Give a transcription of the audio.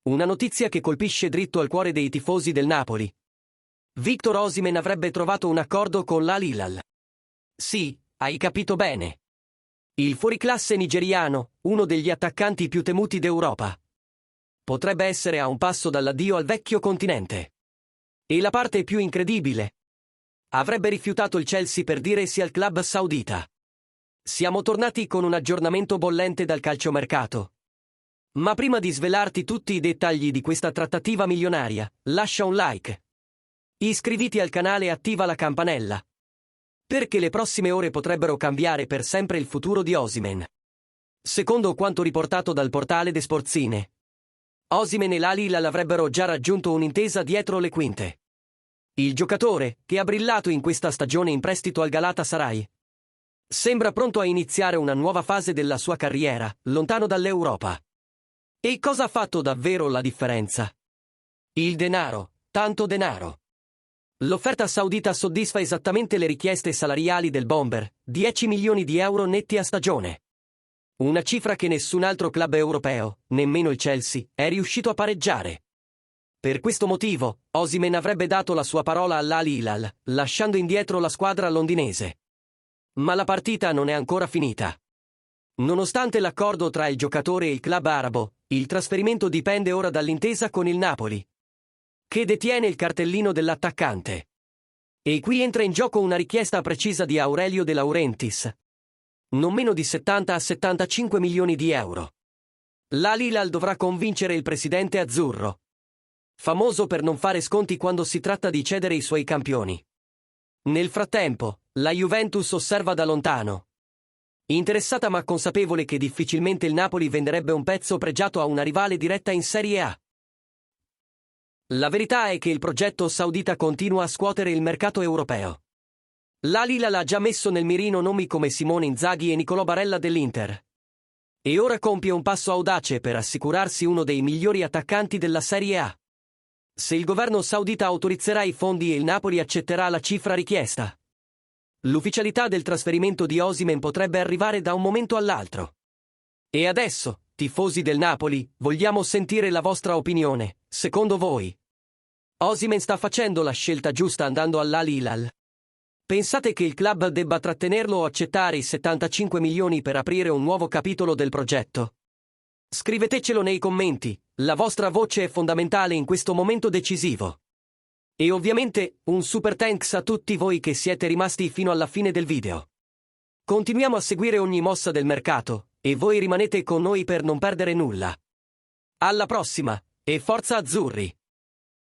Una notizia che colpisce dritto al cuore dei tifosi del Napoli. Victor Osimhen avrebbe trovato un accordo con l'Al Hilal. Sì, hai capito bene. Il fuoriclasse nigeriano, uno degli attaccanti più temuti d'Europa, potrebbe essere a un passo dall'addio al vecchio continente. E la parte più incredibile: avrebbe rifiutato il Chelsea per dire sì al club saudita. Siamo tornati con un aggiornamento bollente dal calciomercato. Ma prima di svelarti tutti i dettagli di questa trattativa milionaria, lascia un like. Iscriviti al canale e attiva la campanella, perché le prossime ore potrebbero cambiare per sempre il futuro di Osimhen. Secondo quanto riportato dal portale De Sportsine, Osimhen e l'Al Hilal avrebbero già raggiunto un'intesa dietro le quinte. Il giocatore, che ha brillato in questa stagione in prestito al Galatasaray, sembra pronto a iniziare una nuova fase della sua carriera, lontano dall'Europa. E cosa ha fatto davvero la differenza? Il denaro, tanto denaro. L'offerta saudita soddisfa esattamente le richieste salariali del bomber, 10 milioni di euro netti a stagione. Una cifra che nessun altro club europeo, nemmeno il Chelsea, è riuscito a pareggiare. Per questo motivo, Osimhen avrebbe dato la sua parola all'Al Hilal, lasciando indietro la squadra londinese. Ma la partita non è ancora finita. Nonostante l'accordo tra il giocatore e il club arabo, il trasferimento dipende ora dall'intesa con il Napoli, che detiene il cartellino dell'attaccante. E qui entra in gioco una richiesta precisa di Aurelio De Laurentiis. Non meno di 70 a 75 milioni di euro. L'Al Hilal dovrà convincere il presidente azzurro, famoso per non fare sconti quando si tratta di cedere i suoi campioni. Nel frattempo, la Juventus osserva da lontano, interessata ma consapevole che difficilmente il Napoli venderebbe un pezzo pregiato a una rivale diretta in Serie A. La verità è che il progetto saudita continua a scuotere il mercato europeo. L'Al Hilal ha già messo nel mirino nomi come Simone Inzaghi e Nicolò Barella dell'Inter. E ora compie un passo audace per assicurarsi uno dei migliori attaccanti della Serie A. Se il governo saudita autorizzerà i fondi e il Napoli accetterà la cifra richiesta, l'ufficialità del trasferimento di Osimhen potrebbe arrivare da un momento all'altro. E adesso, tifosi del Napoli, vogliamo sentire la vostra opinione. Secondo voi, Osimhen sta facendo la scelta giusta andando all'Al Hilal? Pensate che il club debba trattenerlo o accettare i 75 milioni per aprire un nuovo capitolo del progetto? Scrivetecelo nei commenti, la vostra voce è fondamentale in questo momento decisivo. E ovviamente, un super thanks a tutti voi che siete rimasti fino alla fine del video. Continuiamo a seguire ogni mossa del mercato, e voi rimanete con noi per non perdere nulla. Alla prossima, e forza azzurri!